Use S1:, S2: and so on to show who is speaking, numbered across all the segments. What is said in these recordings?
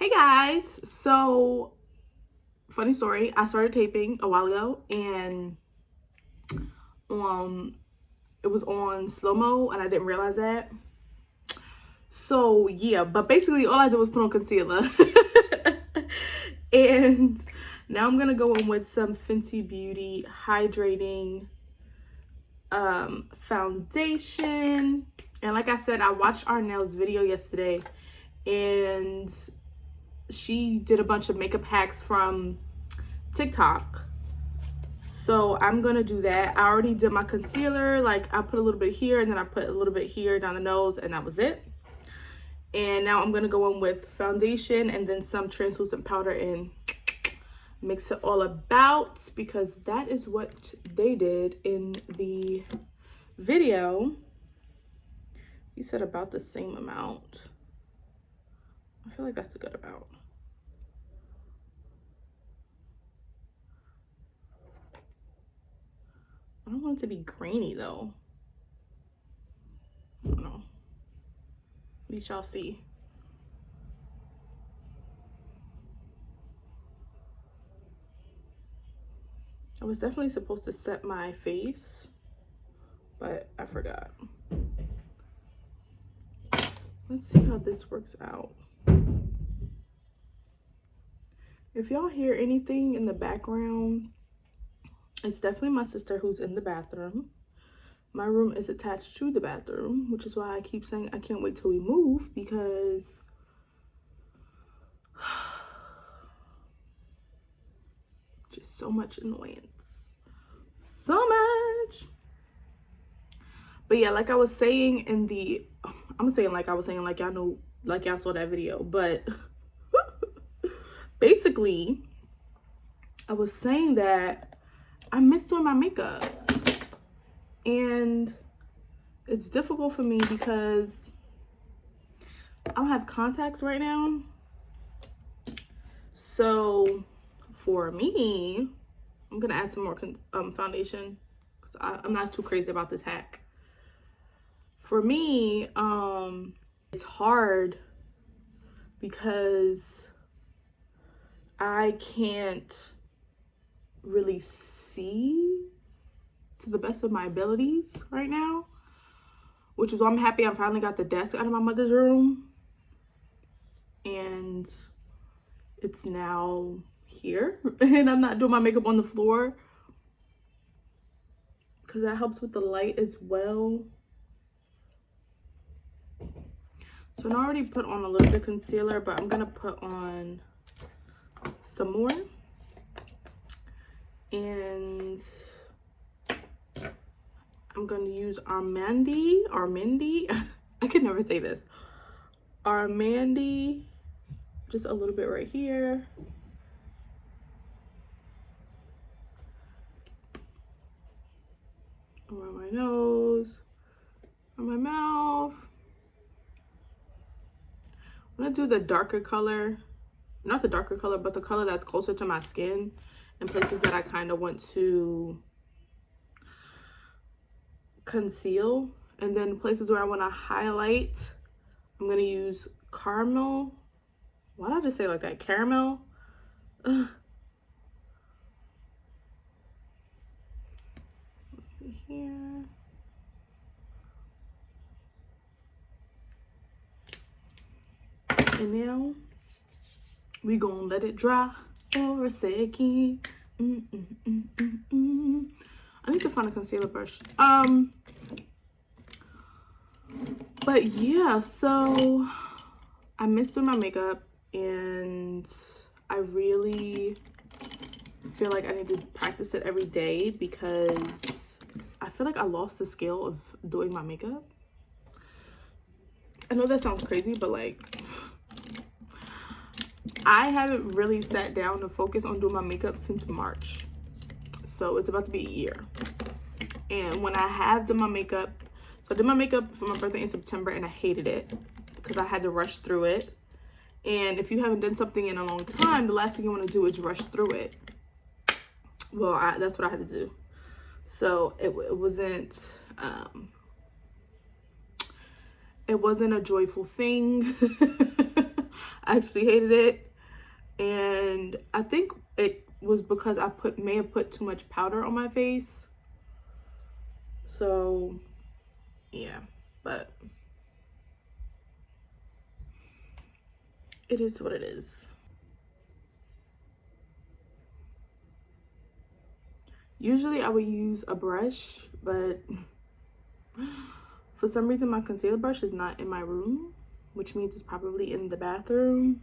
S1: Hey guys, so funny story. I started taping a while ago and it was on slow-mo and I didn't realize that. So yeah, but basically all I did was put on concealer. And now I'm gonna go in with some Fenty Beauty hydrating foundation. And like I said, I watched Arnell's video yesterday and she did a bunch of makeup hacks from TikTok. So I'm gonna do that. I already did my concealer. Like I put a little bit here and then I put a little bit here down the nose and that was it. And now I'm gonna go in with foundation and then some translucent powder and mix it all about, because that is what they did in the video. You said about the same amount. I feel like that's a good amount. I don't want it to be grainy though. I don't know. We shall see. I was definitely supposed to set my face, but I forgot. Let's see how this works out. If y'all hear anything in the background, it's definitely my sister who's in the bathroom. My room is attached to the bathroom, which is why I keep saying I can't wait till we move, because just so much annoyance. So much. But yeah, like I was saying in the, I'm saying like I was saying, like y'all know, like y'all saw that video, but basically I was saying that I miss doing my makeup. And it's difficult for me because I don't have contacts right now. So for me, I'm gonna add some more foundation because I'm not too crazy about this hack. For me, it's hard because I can't really see to the best of my abilities right now, which is why I'm happy I finally got the desk out of my mother's room and it's now here and I'm not doing my makeup on the floor because that helps with the light as well. So I already put on a little bit of concealer, but I'm gonna put on some more. And I'm going to use Armandi. I can never say this. Armandi, just a little bit right here. Around my nose, on my mouth. I'm going to do the darker color. Not the darker color, but the color that's closer to my skin in places that I kind of want to conceal. And then places where I want to highlight, I'm going to use caramel. Why did I just say it like that? Caramel. Ugh. Here. And now we gonna let it dry for a second. I need to find a concealer brush. But yeah, so I missed doing my makeup and I really feel like I need to practice it every day because I feel like I lost the skill of doing my makeup. I know that sounds crazy, but like I haven't really sat down to focus on doing my makeup since March. So it's about to be a year. And when I have done my makeup, so I did my makeup for my birthday in September and I hated it because I had to rush through it. And if you haven't done something in a long time, the last thing you want to do is rush through it. Well, that's what I had to do. So it wasn't a joyful thing. I actually hated it. And I think it was because I may have put too much powder on my face. So yeah, but it is what it is. Usually I would use a brush, but for some reason my concealer brush is not in my room, which means it's probably in the bathroom,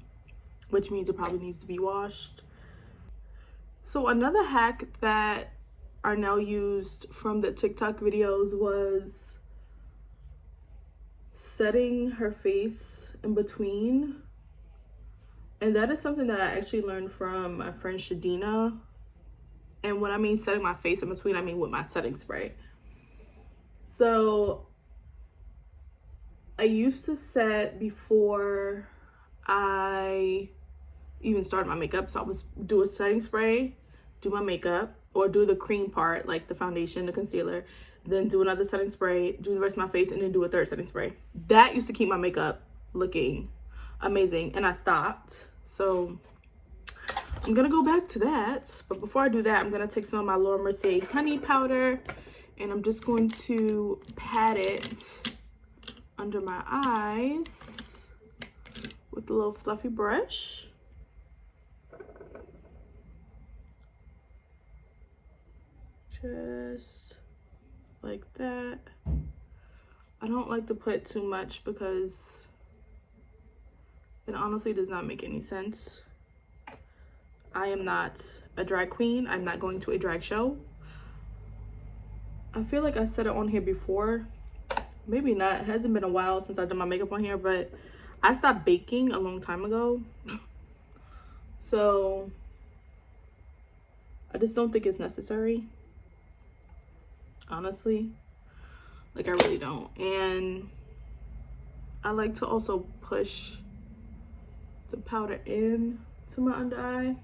S1: which means it probably needs to be washed. So another hack that Arnell used from the TikTok videos was setting her face in between. And that is something that I actually learned from my friend Shadina. And when I mean setting my face in between, I mean with my setting spray. So I used to set before I even started my makeup. So I would do a setting spray, do my makeup, or do the cream part, like the foundation, the concealer, then do another setting spray, do the rest of my face, and then do a third setting spray. That used to keep my makeup looking amazing, and I stopped. So I'm gonna go back to that, but before I do that, I'm gonna take some of my Laura Mercier honey powder, and I'm just going to pat it under my eyes with a little fluffy brush. Just like that. I don't like to put too much because it honestly does not make any sense. I am not a drag queen. I'm not going to a drag show. I feel like I said it on here before. Maybe not. It hasn't been a while since I've done my makeup on here, but I stopped baking a long time ago. So I just don't think it's necessary. Honestly. Like, I really don't. And I like to also push the powder in to my under eye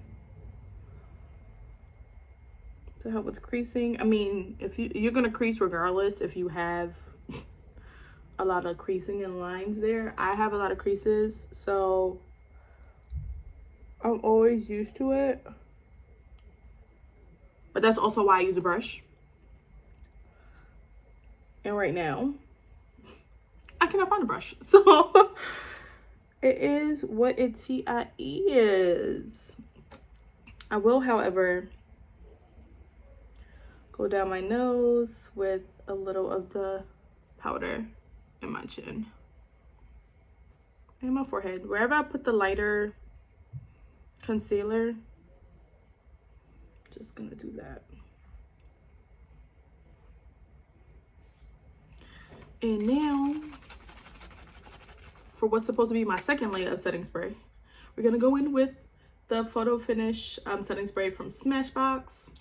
S1: to help with creasing. I mean, if you're gonna crease regardless if you have a lot of creasing and lines there. I have a lot of creases, so I'm always used to it. But that's also why I use a brush. And right now, I cannot find a brush. So it is what it is. I will, however, go down my nose with a little of the powder in my chin and my forehead. Wherever I put the lighter concealer, just gonna do that. And now, for what's supposed to be my second layer of setting spray, we're gonna go in with the Photo Finish setting spray from Smashbox.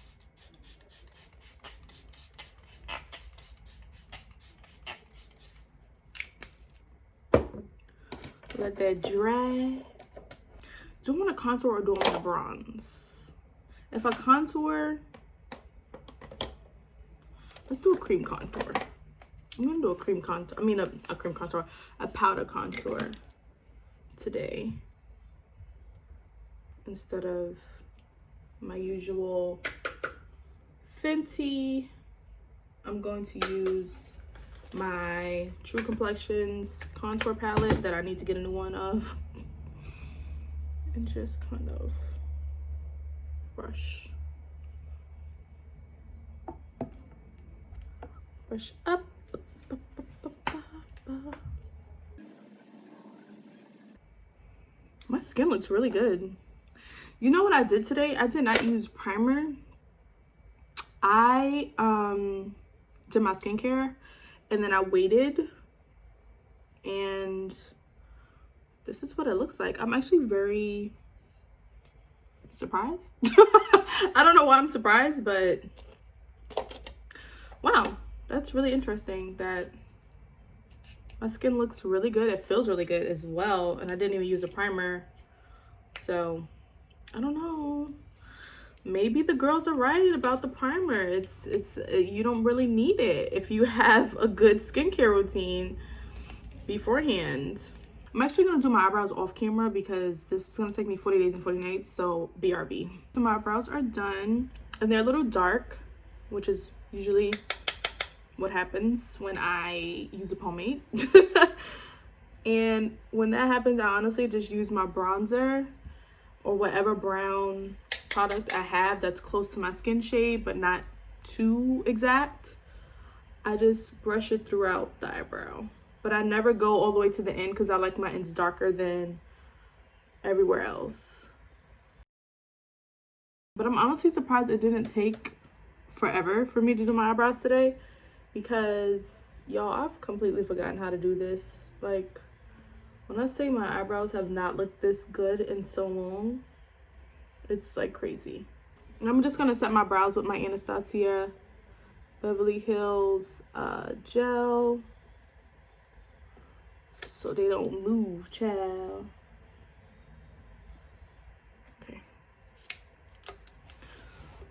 S1: Let that dry. Do I want to contour or do I want to bronze? If I contour, let's do a cream contour. I'm gonna do a cream contour. I mean a cream contour, a powder contour today instead of my usual Fenty. I'm going to use my True Complexions contour palette that I need to get a new one of, and just kind of brush up. My skin looks really good. You know what I did today? I did not use primer. I did my skincare and then I waited, and this is what it looks like. I'm actually very surprised. I don't know why I'm surprised, but wow, that's really interesting that my skin looks really good. It feels really good as well, and I didn't even use a primer. So I don't know, maybe the girls are right about the primer. It's you don't really need it if you have a good skincare routine beforehand. I'm actually gonna do my eyebrows off camera because this is gonna take me 40 days and 40 nights, so BRB. So my eyebrows are done and they're a little dark, which is usually what happens when I use a pomade. And when that happens, I honestly just use my bronzer or whatever brown product I have that's close to my skin shade but not too exact. I just brush it throughout the eyebrow, but I never go all the way to the end because I like my ends darker than everywhere else. But I'm honestly surprised it didn't take forever for me to do my eyebrows today, because y'all, I've completely forgotten how to do this. Like, when I say my eyebrows have not looked this good in so long, it's like crazy. I'm just gonna set my brows with my Anastasia Beverly Hills gel so they don't move, child. Okay.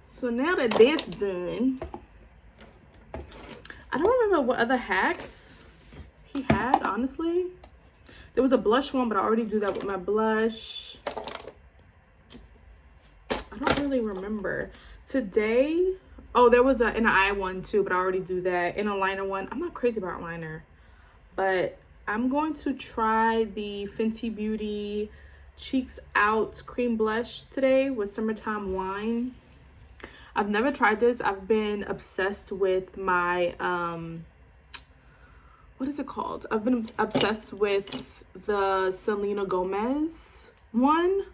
S1: So now that that's done, I don't remember what other hacks he had, honestly. There was a blush one, but I already do that with my blush. I don't really remember. Today, oh, there was an eye one too, but I already do that. An eyeliner one. I'm not crazy about liner, but I'm going to try the Fenty Beauty Cheeks Out Cream Blush today with Summertime Wine. I've never tried this. I've been obsessed with my, what is it called? I've been obsessed with the Selena Gomez one.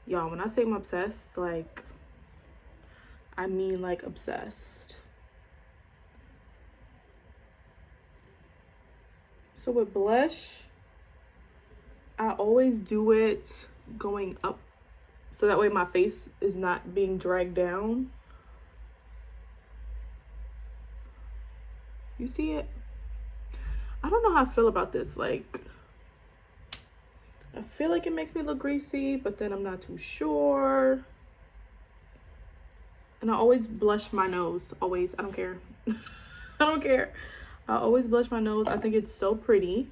S1: Y'all, when I say I'm obsessed, like, I mean like obsessed. So with blush, I always do it going up so that way my face is not being dragged down. You see it? I don't know how I feel about this. Like, I feel like it makes me look greasy, but then I'm not too sure. And I always blush my nose. Always. I don't care. I don't care. I always blush my nose. I think it's so pretty.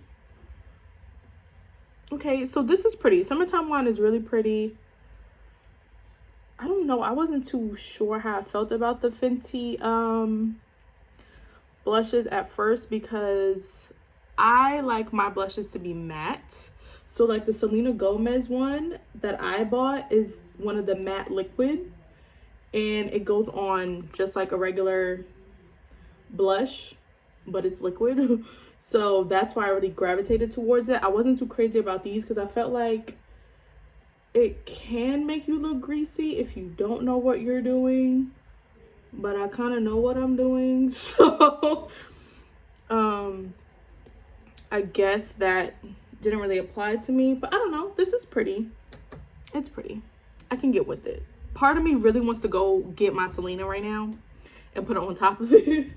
S1: Okay, so this is pretty. Summertime Wine is really pretty. I don't know. I wasn't too sure how I felt about the Fenty blushes at first, because I like my blushes to be matte. So like the Selena Gomez one that I bought is one of the matte liquid, and it goes on just like a regular blush, but it's liquid. So that's why I really gravitated towards it. I wasn't too crazy about these because I felt like it can make you look greasy if you don't know what you're doing, but I kind of know what I'm doing. So I guess that didn't really apply to me, but I don't know. This is pretty. It's pretty. I can get with it. Part of me really wants to go get my Selena right now and put it on top of it.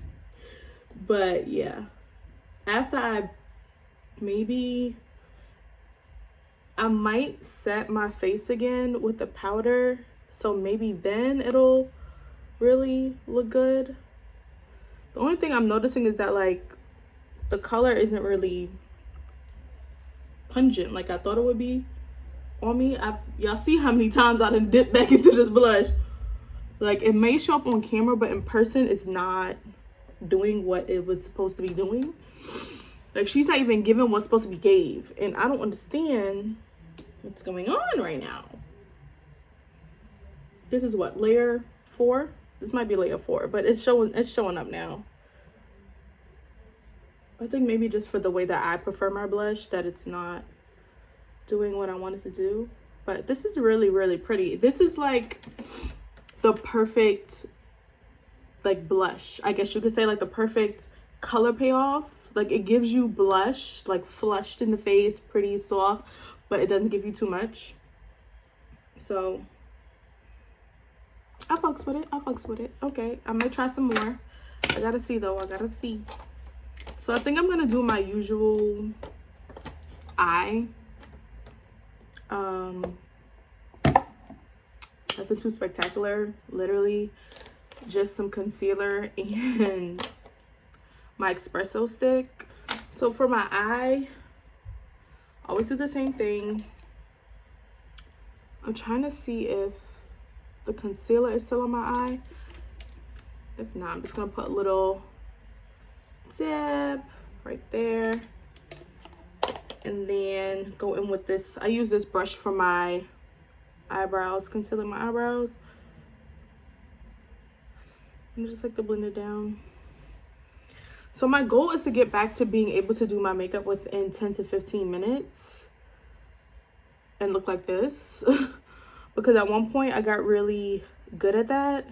S1: But yeah, after I might set my face again with the powder, so maybe then it'll really look good. The only thing I'm noticing is that like the color isn't really pungent like I thought it would be on me. Y'all see how many times I done dipped back into this blush. Like, it may show up on camera, but in person it's not doing what it was supposed to be doing. Like, she's not even giving what's supposed to be gave, and I don't understand what's going on right now. This is what, layer 4? This might be layer 4, but it's showing up now. I think maybe just for the way that I prefer my blush, that it's not doing what I wanted to do. But this is really, really pretty. This is like the perfect like blush, I guess you could say, like the perfect color payoff. Like, it gives you blush, like flushed in the face, pretty soft, but it doesn't give you too much. So I fucks with it. I fucks with it. Okay, I might try some more. I gotta see though. I gotta see. So I think I'm gonna do my usual eye. Nothing too spectacular. Literally just some concealer and my espresso stick. So for my eye, Always do the same thing. I'm trying to see if the concealer is still on my eye. If not, I'm just gonna put a little dab right there. And then go in with this. I use this brush for my eyebrows, concealing my eyebrows. And just like to blend it down. So my goal is to get back to being able to do my makeup within 10 to 15 minutes and look like this. Because at one point I got really good at that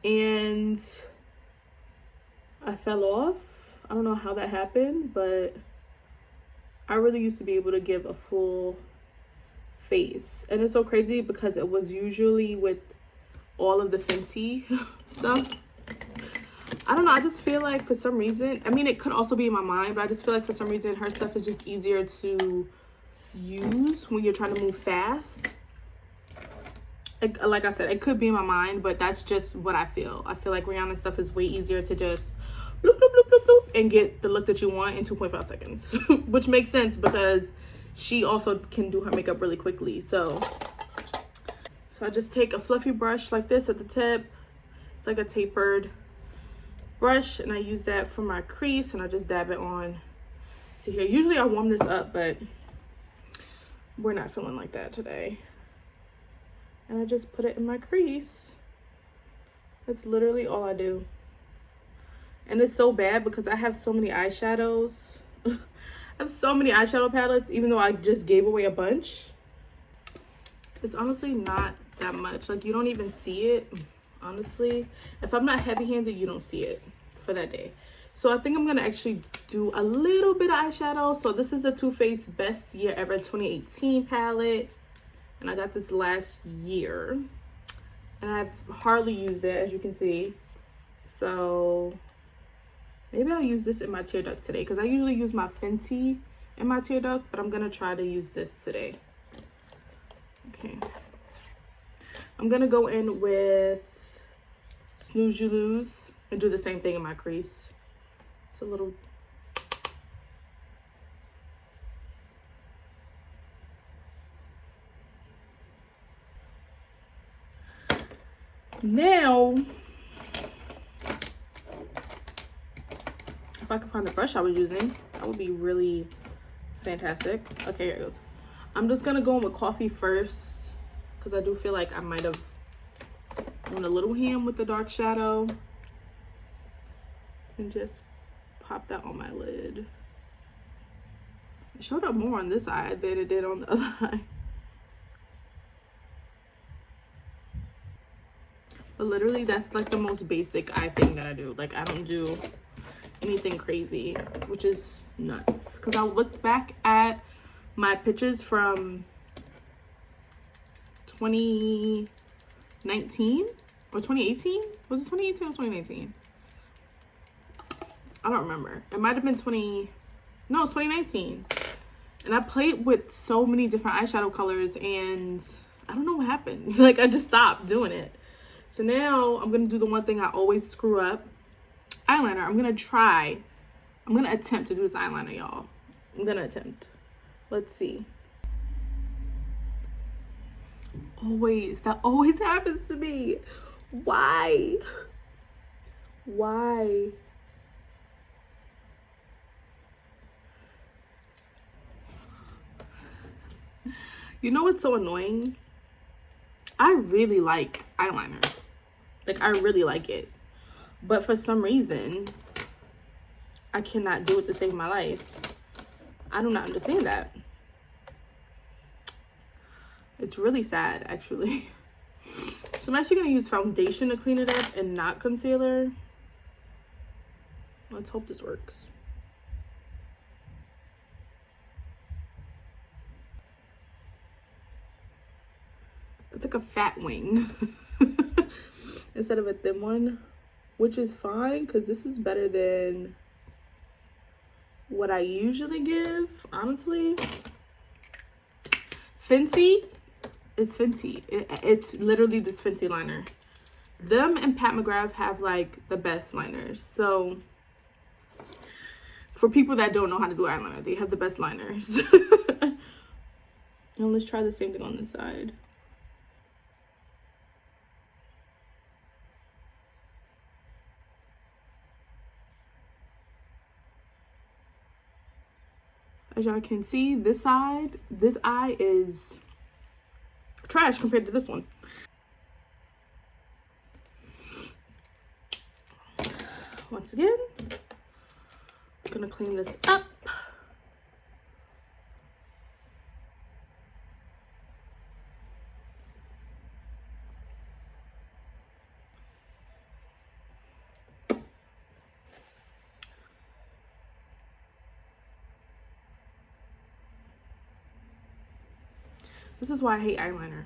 S1: and I fell off. I don't know how that happened, but I really used to be able to give a full face. And it's so crazy because it was usually with all of the Fenty stuff. I don't know, I just feel like for some reason, I mean, it could also be in my mind, but I just feel like for some reason her stuff is just easier to use when you're trying to move fast. Like I said, it could be in my mind, but that's just what I feel. I feel like Rihanna's stuff is way easier to just bloop, bloop, bloop, bloop, bloop, and get the look that you want in 2.5 seconds. Which makes sense because she also can do her makeup really quickly. So I just take a fluffy brush like this at the tip. It's like a tapered brush, and I use that for my crease, and I just dab it on to here. Usually I warm this up, but we're not feeling like that today. And I just put it in my crease. That's literally all I do. And it's so bad because I have so many eyeshadows. I have so many eyeshadow palettes, even though I just gave away a bunch. It's honestly not that much. Like, you don't even see it, honestly. If I'm not heavy-handed, you don't see it for that day. So I think I'm gonna actually do a little bit of eyeshadow. So this is the Too Faced Best Year Ever 2018 palette. And I got this last year. And I've hardly used it, as you can see. So maybe I'll use this in my tear duct today, because I usually use my Fenty in my tear duct, but I'm gonna try to use this today. Okay. I'm gonna go in with Snooze You Lose and do the same thing in my crease. It's a little... Now, if I could find the brush I was using, that would be really fantastic. Okay, here it goes. I'm just gonna go in with coffee first, because I do feel like I might have went a little ham with the dark shadow. And just pop that on my lid. It showed up more on this eye than it did on the other eye. But literally, that's like the most basic eye thing that I do. Like, I don't do anything crazy, which is nuts. Because I looked back at my pictures from 2019 or 2018. Was it 2018 or 2019? I don't remember. It might have been 2019. And I played with so many different eyeshadow colors, and I don't know what happened. Like, I just stopped doing it. So now I'm gonna do the one thing I always screw up. Eyeliner. I'm gonna attempt to do this eyeliner, y'all. I'm gonna attempt. Let's see. Always. That always happens to me. Why? Why? You know what's so annoying? I really like eyeliner. Like, I really like it. But for some reason, I cannot do it to save my life. I do not understand that. It's really sad, actually. So I'm actually going to use foundation to clean it up and not concealer. Let's hope this works. It's like a fat wing instead of a thin one, which is fine because this is better than what I usually give, honestly. Fenty is Fenty. It's literally this Fenty liner. Them and Pat McGrath have like the best liners. So For people that don't know how to do eyeliner, they have the best liners. And let's try the same thing on this side. As y'all can see, this side, this eye is trash compared to this one. Once again, I'm gonna clean this up. This is why I hate eyeliner.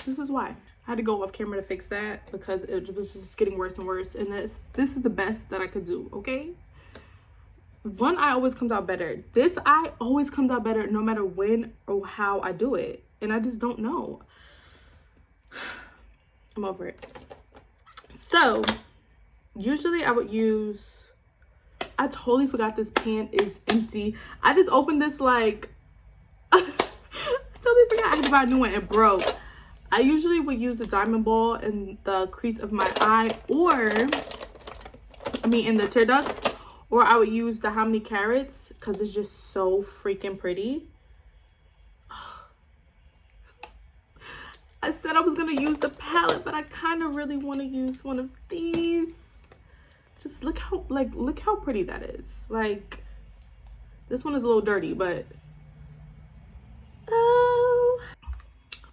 S1: This is why. I had to go off camera to fix that because it was just getting worse and worse. And this is the best that I could do, okay? One eye always comes out better. This eye always comes out better no matter when or how I do it. And I just don't know. I'm over it. So, usually I would use... I totally forgot this pan is empty. I just opened this like... I totally forgot I had to buy a new one. It broke. I usually would use the diamond ball in the crease of my eye, or in the tear duct, or I would use the How Many Carats because it's just so freaking pretty. I said I was gonna use the palette, but I kind of really want to use one of these. Just look how pretty that is. Like, this one is a little dirty, but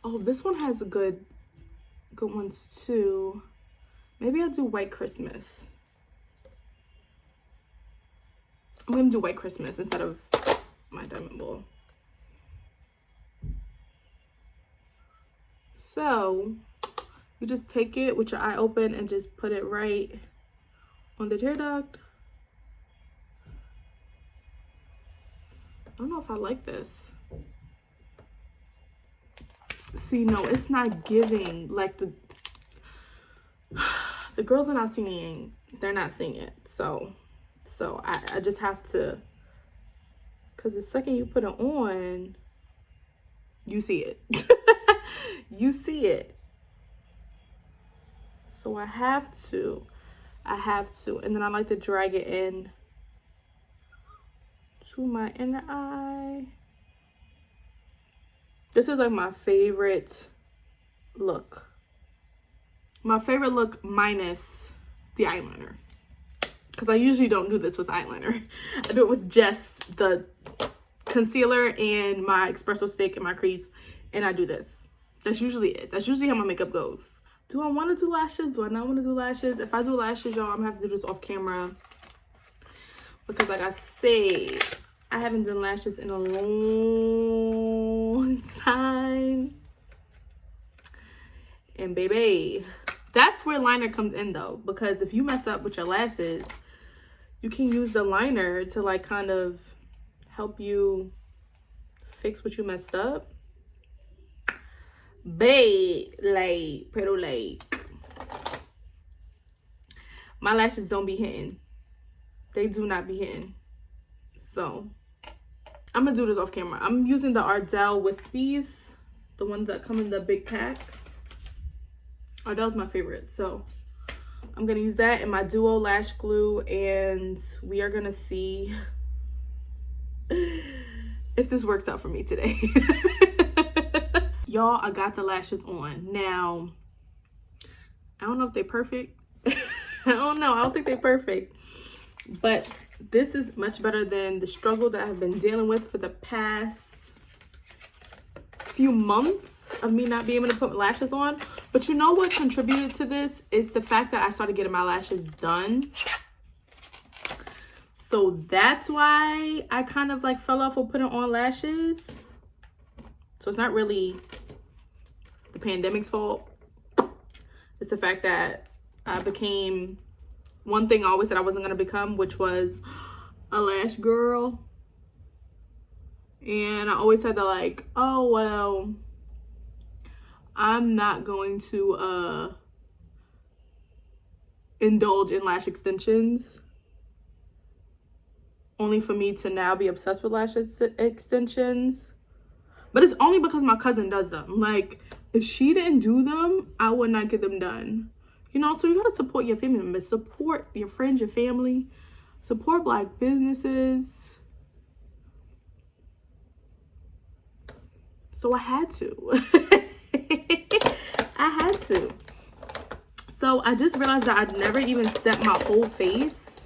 S1: oh, this one has a good ones too. Maybe I'll do White Christmas. I'm gonna do White Christmas instead of my diamond ball. So you just take it with your eye open and just put it right on the tear duct. I don't know if I like this. See, no, it's not giving. Like, the girls are not singing. They're not seeing it. So I just have to, because the second you put it on, you see it. You see it. So I have to. And then I like to drag it in to my inner eye. This is like my favorite look. My favorite look minus the eyeliner. Because I usually don't do this with eyeliner. I do it with just the concealer and my espresso stick and my crease. And I do this. That's usually it. That's usually how my makeup goes. Do I want to do lashes? Do I not want to do lashes? If I do lashes, y'all, I'm going to have to do this off camera. Because like I say, I haven't done lashes in a long time. And baby, that's where liner comes in though. Because if you mess up with your lashes, you can use the liner to like kind of help you fix what you messed up. Babe, like, pero like, my lashes don't be hitting. They do not be hitting. So I'm gonna do this off camera. I'm using the Ardell Wispies, the ones that come in the big pack. Ardell's my favorite, so I'm gonna use that in my Duo Lash Glue, and we are gonna see if this works out for me today. Y'all, I got the lashes on. Now, I don't know if they're perfect. I don't know. I don't think they're perfect. But this is much better than the struggle that I've been dealing with for the past few months of me not being able to put lashes on. But you know what contributed to this is the fact that I started getting my lashes done. So that's why I kind of like fell off of putting on lashes. So it's not really the pandemic's fault. It's the fact that I became one thing I always said I wasn't going to become, which was a lash girl. And I always said that like, oh, well, I'm not going to indulge in lash extensions. only for me to now be obsessed with lash extensions. But it's only because my cousin does them. Like, if she didn't do them, I would not get them done. You know, so you gotta support your family members, support your friends, your family, support Black businesses. So I had to. I had to. So I just realized that I'd never even set my whole face.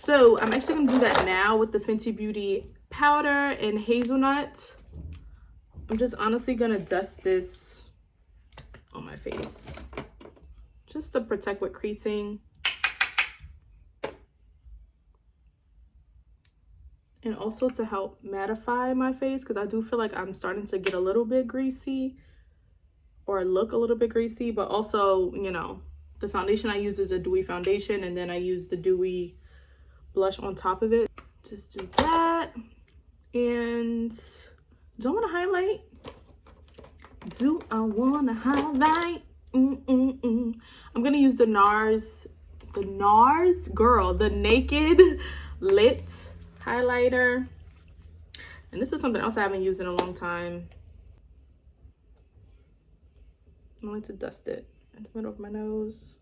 S1: So I'm actually gonna do that now with the Fenty Beauty powder and hazelnut. I'm just honestly gonna dust this on my face just to protect with creasing. And also to help mattify my face, because I do feel like I'm starting to get a little bit greasy or look a little bit greasy. But also, you know, the foundation I use is a dewy foundation, and then I use the dewy blush on top of it. Just do that. And do I want to highlight? Do I want to highlight? I'm going to use the NARS, the Naked Lit highlighter. And this is something else I haven't used in a long time. I like to dust it in the middle of my nose.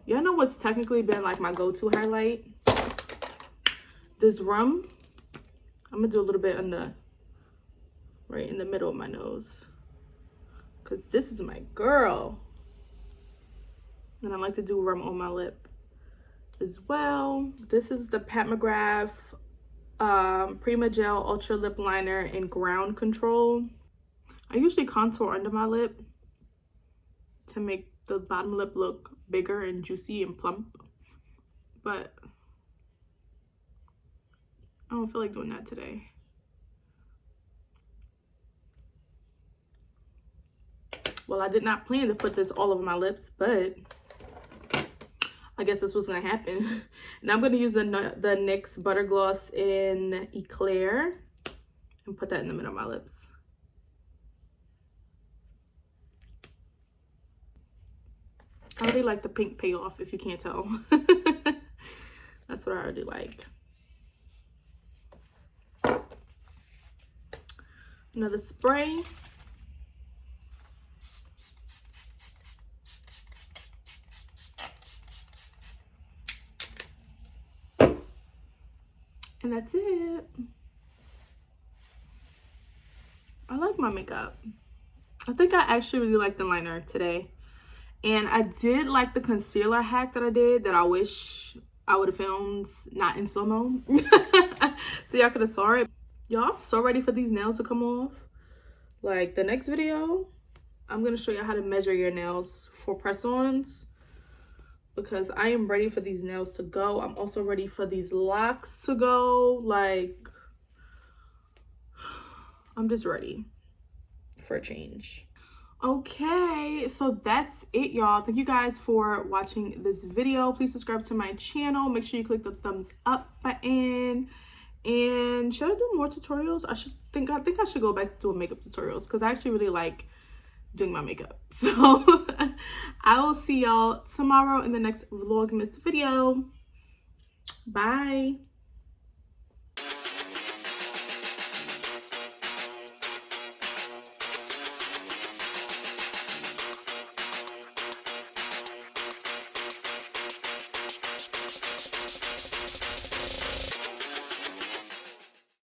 S1: Y'all know what's technically been like my go-to highlight? This rum. I'm gonna do a little bit on the right in the middle of my nose, because this is my girl. And I like to do rum on my lip as well. This is the Pat McGrath Prima Gel Ultra Lip Liner in Ground Control. I usually contour under my lip to make the bottom lip look bigger and juicy and plump, but I don't feel like doing that today. Well, I did not plan to put this all over my lips, but I guess this was gonna happen. And I'm gonna use the NYX Butter Gloss in Eclair and put that in the middle of my lips. I already like the pink payoff, if you can't tell. That's what I already like. Another spray. And that's it. I like my makeup. I think I actually really like the liner today. And I did like the concealer hack that I did that I wish I would have filmed not in slow-mo. So y'all could have saw it. Y'all, I'm so ready for these nails to come off. Like, the next video, I'm going to show you how to measure your nails for press-ons, because I am ready for these nails to go. I'm also ready for these locks to go. Like, I'm just ready for a change. Okay, so that's it, y'all. Thank you guys for watching this video. Please subscribe to my channel. Make sure you click the thumbs up button. And should I do more tutorials? I think I should go back to doing makeup tutorials, because I actually really like doing my makeup. So I will see y'all tomorrow in the next Vlogmas video. Bye.